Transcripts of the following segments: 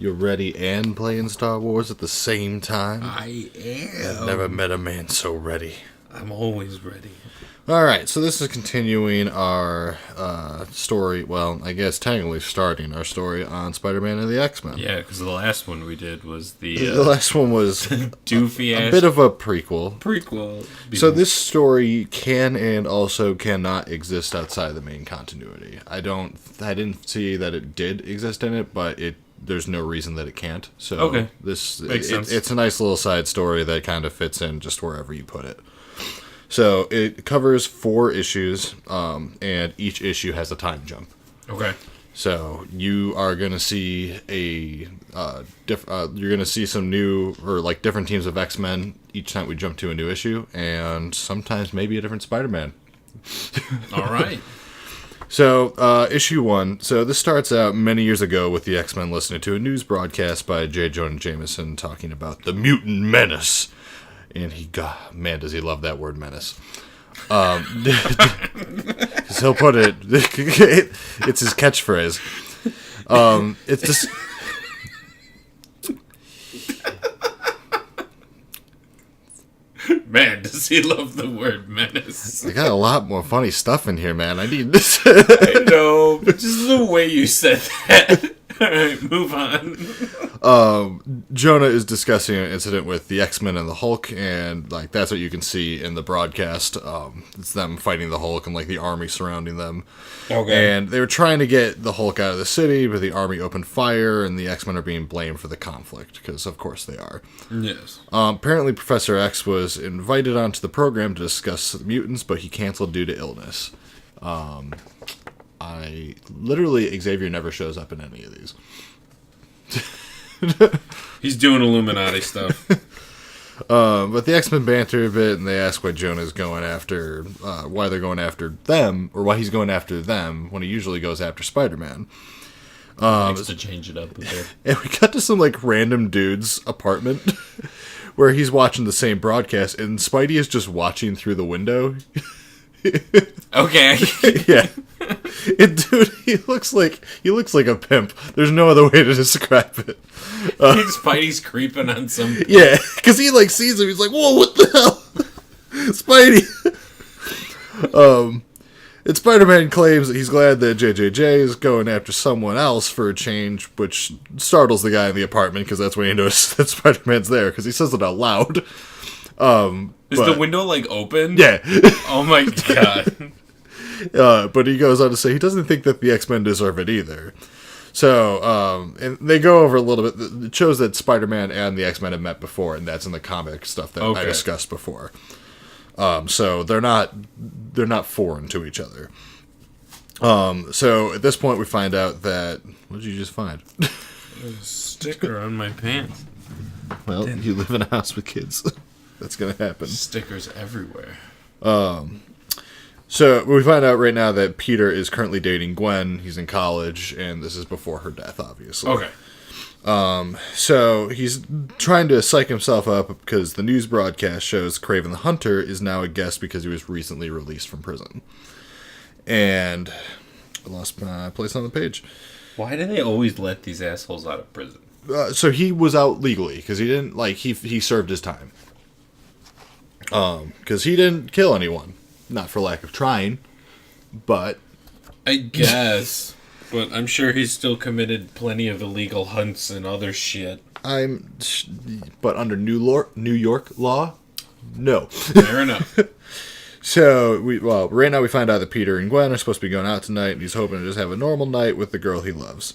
You're ready and playing Star Wars at the same time? I am. I've never met a man so ready. I'm always ready. Alright, so this is continuing our story. Well, I guess technically starting our story on Spider-Man and the X-Men. Yeah, because the last one we did was the last one was doofy-ass a bit of a prequel. So this story can and also cannot exist outside the main continuity. I didn't see that it did exist in it, but there's no reason that it can't. So okay. This makes sense. It's a nice little side story that kind of fits in just wherever you put it. So it covers 4 issues, and each issue has a time jump. Okay. So you are going to see you're going to see some new or like different teams of X-Men each time we jump to a new issue, and sometimes maybe a different Spider-Man. All right. So, issue 1. So, this starts out many years ago with the X-Men listening to a news broadcast by J. Jonah Jameson talking about the mutant menace. And man, does he love that word menace. Because he'll put it, it's his catchphrase. It's just... Man, does he love the word menace. I got a lot more funny stuff in here, man. I need this. I know, but just the way you said that. Alright, move on. Jonah is discussing an incident with the X-Men and the Hulk, and like that's what you can see in the broadcast. It's them fighting the Hulk and like the army surrounding them. Okay. And they were trying to get the Hulk out of the city, but the army opened fire, and the X-Men are being blamed for the conflict, because of course they are. Yes. Apparently Professor X was invited onto the program to discuss the mutants, but he canceled due to illness. Literally, Xavier never shows up in any of these. He's doing Illuminati stuff. But the X-Men banter a bit, and they ask why Jonah's going after, why they're going after them, or why he's going after them when he usually goes after Spider-Man. Likes to change it up a bit. And we got to some like random dude's apartment where he's watching the same broadcast, and Spidey is just watching through the window. Okay. Yeah. Dude, he looks like a pimp. There's no other way to describe it. Spidey's creeping on some... Yeah, because he like sees him. He's like, "Whoa, what the hell, Spidey?" And Spider-Man claims that he's glad that JJJ is going after someone else for a change, which startles the guy in the apartment because that's when he notices that Spider-Man's there because he says it out loud. Is the window like open? Yeah. Oh my god. But he goes on to say he doesn't think that the X-Men deserve it either. So, and they go over a little bit. It shows that Spider-Man and the X-Men have met before, and that's in the comic stuff that I discussed before. So they're not foreign to each other. So at this point we find out that... What did you just find? There's a sticker on my pants. Well, you live in a house with kids. That's going to happen. Stickers everywhere. So we find out right now that Peter is currently dating Gwen. He's in college, and this is before her death, obviously. Okay. So he's trying to psych himself up because the news broadcast shows Kraven the Hunter is now a guest because he was recently released from prison. And I lost my place on the page. Why do they always let these assholes out of prison? So he was out legally because he didn't he served his time. Because he didn't kill anyone. Not for lack of trying, but... I guess. But I'm sure he's still committed plenty of illegal hunts and other shit. But under New York law? No. Fair enough. So, right now we find out that Peter and Gwen are supposed to be going out tonight, and he's hoping to just have a normal night with the girl he loves.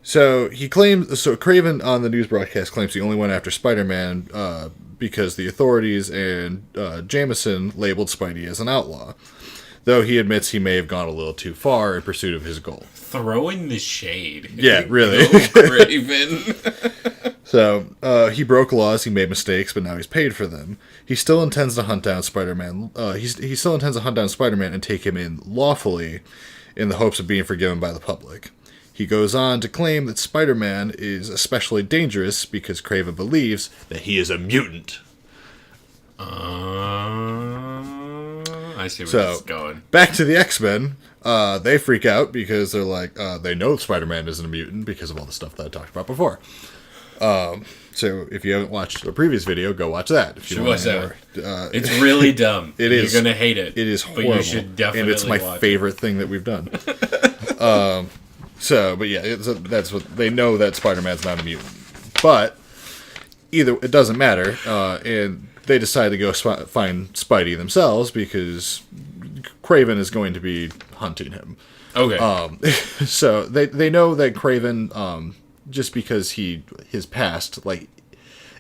So Kraven on the news broadcast claims he only went after Spider-Man because the authorities and Jameson labeled Spidey as an outlaw, though he admits he may have gone a little too far in pursuit of his goal. Throwing the shade. Yeah, really. Go, Kraven. So, he broke laws, he made mistakes, but now he's paid for them. He still intends to hunt down Spider-Man. He still intends to hunt down Spider-Man and take him in lawfully in the hopes of being forgiven by the public. He goes on to claim that Spider-Man is especially dangerous because Kraven believes that he is a mutant. I see where this is going. Back to the X-Men. They freak out because they're like, they know Spider-Man isn't a mutant because of all the stuff that I talked about before. So if you haven't watched a previous video, go watch that. If you want more. It's really dumb. It is. You're gonna hate it. It is horrible. But you should definitely and it's my favorite thing that we've done. But yeah, that's what they know, that Spider-Man's not a mutant. But either it doesn't matter, and they decide to go find Spidey themselves because Kraven is going to be hunting him. Okay. So they know that Kraven, just because his past, like,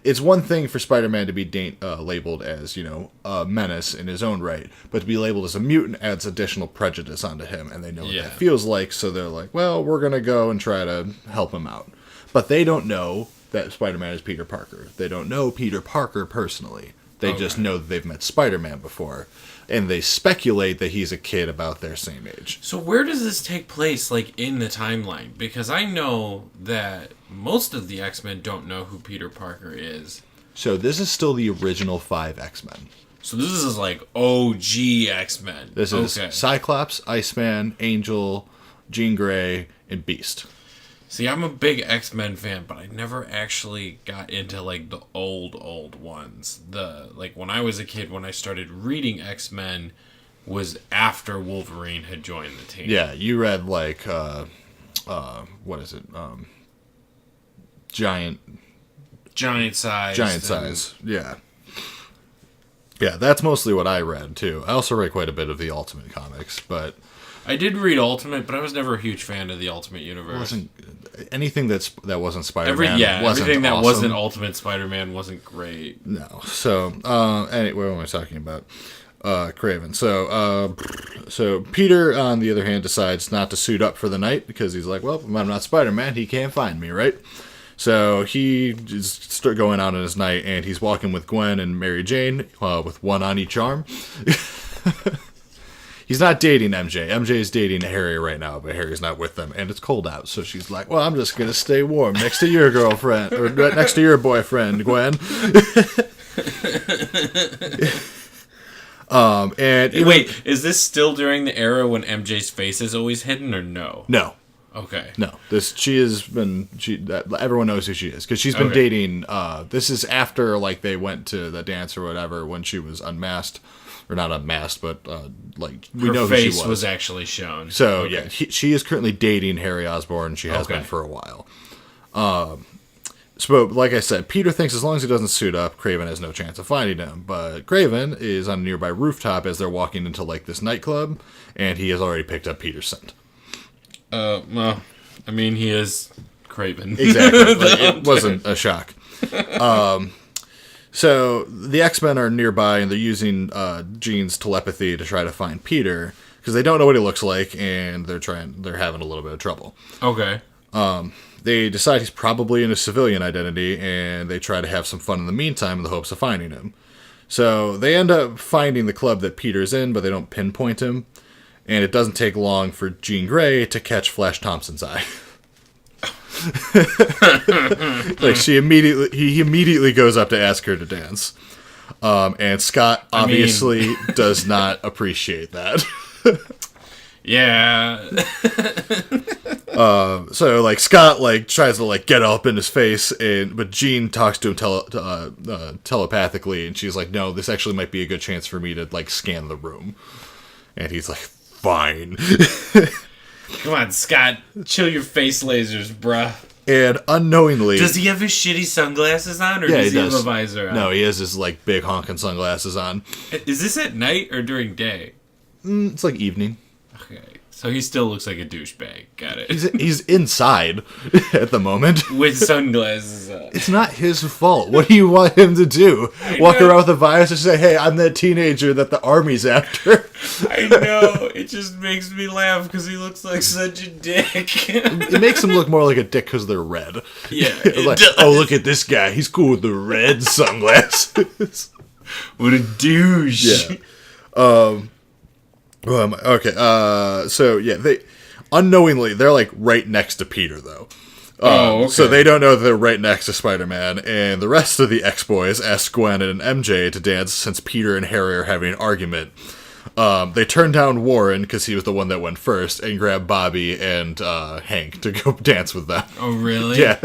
it's one thing for Spider-Man to be labeled as, a menace in his own right, but to be labeled as a mutant adds additional prejudice onto him, and they know what that feels like, so they're like, well, we're going to go and try to help him out. But they don't know that Spider-Man is Peter Parker. They don't know Peter Parker personally. They just know that they've met Spider-Man before, and they speculate that he's a kid about their same age. So where does this take place, like, in the timeline? Because I know that most of the X-Men don't know who Peter Parker is. So this is still the original 5 X-Men. So this is, like, OG X-Men. This is Cyclops, Iceman, Angel, Jean Grey, and Beast. See, I'm a big X-Men fan, but I never actually got into, like, the old ones. Like, when I was a kid, when I started reading X-Men, was after Wolverine had joined the team. Yeah, you read, like, what is it? Giant size. Yeah. Yeah, that's mostly what I read, too. I also read quite a bit of the Ultimate comics, but... I did read Ultimate, but I was never a huge fan of the Ultimate Universe. Anything that wasn't Spider-Man everything that awesome. wasn't Ultimate Spider-Man wasn't great. No. So, anyway, what am I talking about? Kraven. So Peter, on the other hand, decides not to suit up for the night because he's like, well, if I'm not Spider-Man, he can't find me, right? So he just start going out on his night, and he's walking with Gwen and Mary Jane, with one on each arm. He's not dating MJ. MJ is dating Harry right now, but Harry's not with them, and it's cold out. So she's like, well, I'm just going to stay warm next to your girlfriend, or next to your boyfriend, Gwen. Wait, is this still during the era when MJ's face is always hidden, or no? No. Okay. No. Everyone knows who she is, because she's been dating, this is after, like, they went to the dance or whatever, when she was unmasked. Or not unmasked, but we know who she was. Her face was actually shown. So yeah, she is currently dating Harry Osborn. She has been for a while. So like I said, Peter thinks as long as he doesn't suit up, Kraven has no chance of finding him. But Kraven is on a nearby rooftop as they're walking into like this nightclub, and he has already picked up Peter's scent. Well, I mean, he is Kraven. Exactly. It wasn't a shock. So the X-Men are nearby, and they're using Jean's telepathy to try to find Peter because they don't know what he looks like, and they're having a little bit of trouble. Okay. They decide he's probably in a civilian identity, and they try to have some fun in the meantime in the hopes of finding him. So they end up finding the club that Peter's in, but they don't pinpoint him, and it doesn't take long for Jean Grey to catch Flash Thompson's eye. Like he immediately goes up to ask her to dance, and Scott obviously does not appreciate that. Yeah. So like Scott tries to get up in his face, but Jean talks to him telepathically, and she's like, "No, this actually might be a good chance for me to scan the room," and he's like, "Fine." Come on, Scott. Chill your face lasers, bruh. And unknowingly... Does he have his shitty sunglasses on, or does he have a visor on? No, he has his, big honking sunglasses on. Is this at night or during day? It's evening. Okay. So he still looks like a douchebag. Got it. He's inside at the moment. With sunglasses on. It's not his fault. What do you want him to do? Walk around with a virus and say, hey, I'm that teenager that the army's after? I know. It just makes me laugh because he looks like such a dick. It makes him look more like a dick because they're red. Yeah. Oh, look at this guy. He's cool with the red sunglasses. What a douche. Yeah. Okay, so yeah, they unknowingly they're right next to Peter though. Okay. So they don't know that they're right next to Spider-Man, and the rest of the X-Boys ask Gwen and MJ to dance since Peter and Harry are having an argument. They turn down Warren because he was the one that went first, and grab Bobby and Hank to go dance with them. Oh, really? Yeah.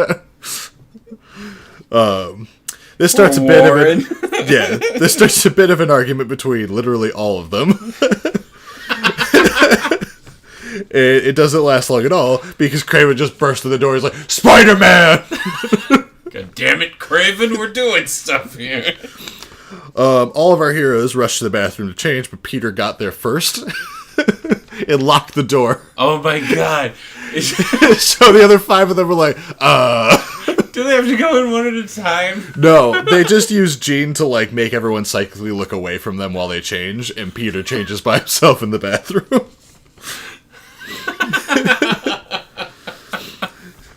This starts This starts a bit of an argument between literally all of them. It doesn't last long at all because Kraven just bursts through the door. He's like, Spider-Man! God damn it, Kraven, we're doing stuff here. All of our heroes rush to the bathroom to change, but Peter got there first and locked the door. Oh my god. So the other 5 of them were like, Do they have to go in one at a time? No, they just use Jean to, like, make everyone psychically look away from them while they change, and Peter changes by himself in the bathroom.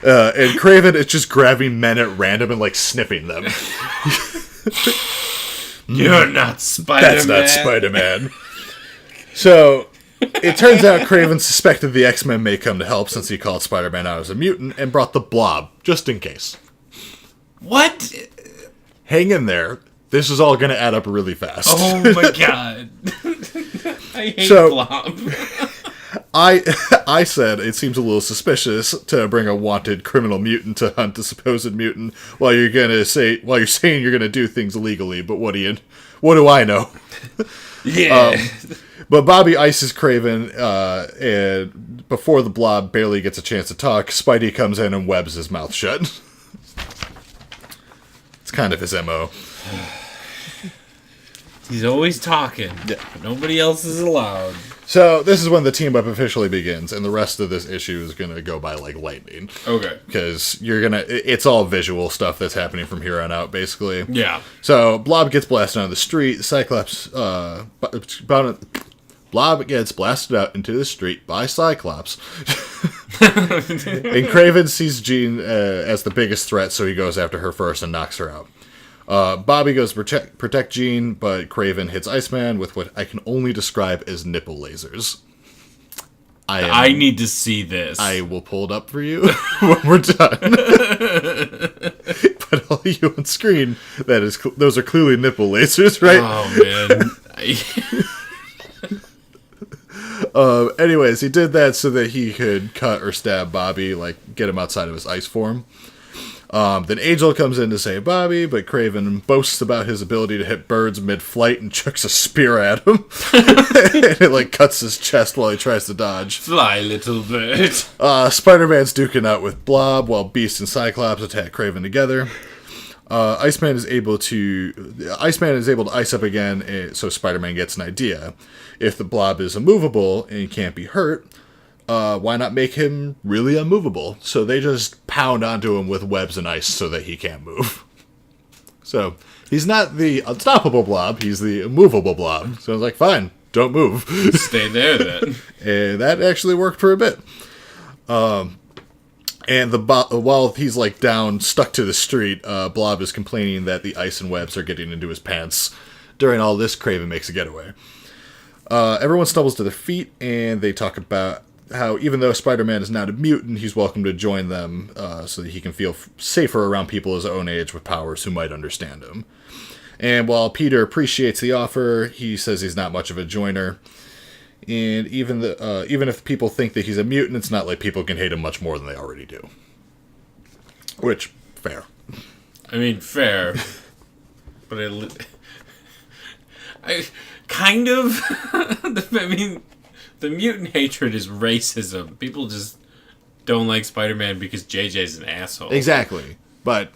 And Kraven is just grabbing men at random and, like, sniffing them. You're not Spider-Man. That's not Spider-Man. So, it turns out Kraven suspected the X-Men may come to help since he called Spider-Man out as a mutant and brought the Blob, just in case. What? Hang in there. This is all going to add up really fast. Oh my god. I hate Blob. I said it seems a little suspicious to bring a wanted criminal mutant to hunt a supposed mutant while you're saying you're gonna do things illegally. But what do I know? Yeah. But Bobby ices Kraven, and before the Blob barely gets a chance to talk, Spidey comes in and webs his mouth shut. It's kind of his MO. He's always talking. Yeah. But nobody else is allowed. So, this is when the team-up officially begins, and the rest of this issue is going to go by like lightning. Okay. Because it's all visual stuff that's happening from here on out, basically. Yeah. So, Blob gets blasted on the street, Cyclops, Blob gets blasted out into the street by Cyclops. And Kraven sees Jean as the biggest threat, so he goes after her first and knocks her out. Bobby goes to protect Jean, but Kraven hits Iceman with what I can only describe as nipple lasers. I need to see this. I will pull it up for you when we're done. But all you on screen, those are clearly nipple lasers, right? Oh, man. Anyways, he did that so that he could cut or stab Bobby, like, get him outside of his ice form. Then Angel comes in to save Bobby, but Kraven boasts about his ability to hit birds mid-flight and chucks a spear at him. And it, like, cuts his chest while he tries to dodge. Fly, little bird. Spider-Man's duking out with Blob while Beast and Cyclops attack Kraven together. Iceman is able to ice up again, so Spider-Man gets an idea. If the Blob is immovable and can't be hurt, why not make him really unmovable? So they just pound onto him with webs and ice so that he can't move. So he's not the unstoppable Blob, he's the immovable Blob. So I was like, fine, don't move. Stay there then. And that actually worked for a bit. And while he's like down, stuck to the street, Blob is complaining that the ice and webs are getting into his pants. During all this, Kraven makes a getaway. Everyone stumbles to their feet, and they talk about how even though Spider-Man is not a mutant, he's welcome to join them so that he can feel safer around people his own age with powers who might understand him. And while Peter appreciates the offer, he says he's not much of a joiner. And even if people think that he's a mutant, it's not like people can hate him much more than they already do. Which, fair. I mean, fair. But kind of. I mean, the mutant hatred is racism. People just don't like Spider-Man because JJ's an asshole. Exactly. But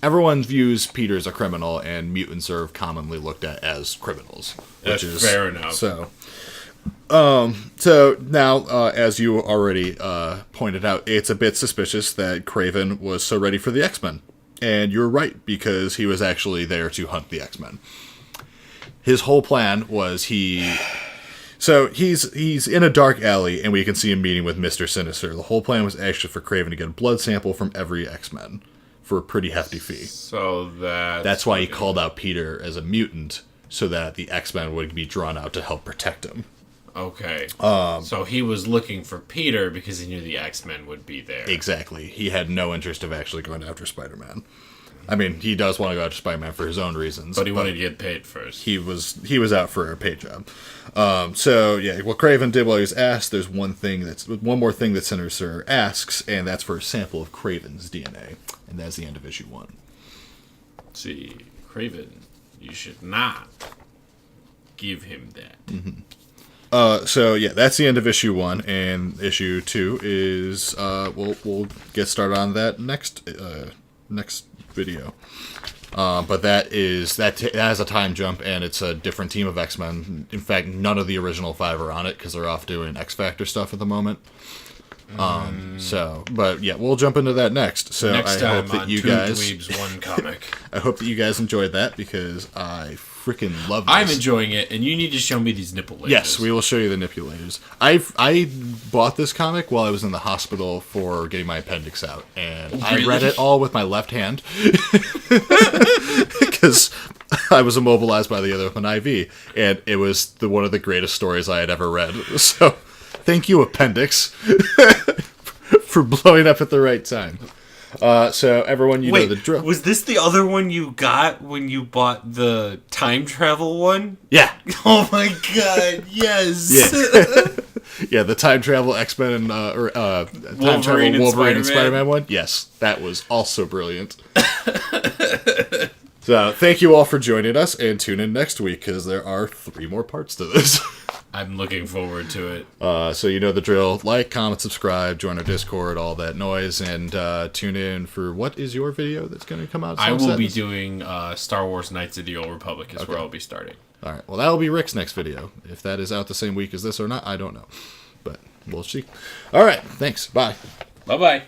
everyone views Peter as a criminal, and mutants are commonly looked at as criminals. That's fair enough. So now, as you already pointed out, it's a bit suspicious that Kraven was so ready for the X-Men. And you're right, because he was actually there to hunt the X-Men. His whole plan was he's in a dark alley, and we can see him meeting with Mr. Sinister. The whole plan was actually for Kraven to get a blood sample from every X-Men for a pretty hefty fee. So that's why he called out Peter as a mutant, so that the X-Men would be drawn out to help protect him. Okay. So he was looking for Peter because he knew the X-Men would be there. Exactly. He had no interest of actually going after Spider-Man. I mean, he does want to go after Spider-Man for his own reasons. But he wanted to get paid first. He was out for a pay job. So, yeah, what Kraven did while he was asked, there's one more thing that Senator Sir asks, and that's for a sample of Kraven's DNA. And that's the end of issue 1. See, Kraven, you should not give him that. Mm-hmm. So yeah, that's the end of issue 1, and issue 2 is we'll get started on that next video. But that has a time jump, and it's a different team of X-Men. In fact, none of the original 5 are on it because they're off doing X Factor stuff at the moment. But yeah, we'll jump into that next. So next I hope that you guys Dweebs One Comic. I hope that you guys enjoyed that because I freaking love this. I'm enjoying it, and you need to show me these nipples. Yes, we will show you the nipulators. I bought this comic while I was in the hospital for getting my appendix out, and I read it all with my left hand because I was immobilized by the other with an IV, and it was one of the greatest stories I had ever read. So, thank you, appendix, for blowing up at the right time. So everyone, know the drill. Was this the other one you got when you bought the time travel one? Yeah. Oh my god, yes. Yeah. Yeah, the time travel X-Men and time travel Wolverine and Spider-Man one. Yes, that was also brilliant. So thank you all for joining us, and tune in next week because there are 3 more parts to this. I'm looking forward to it. So you know the drill. Like, comment, subscribe, join our Discord, all that noise, and tune in for what is your video that's going to come out? I will be doing Star Wars Knights of the Old Republic is where I'll be starting. All right. Well, that will be Rick's next video. If that is out the same week as this or not, I don't know. But we'll see. All right. Thanks. Bye. Bye-bye.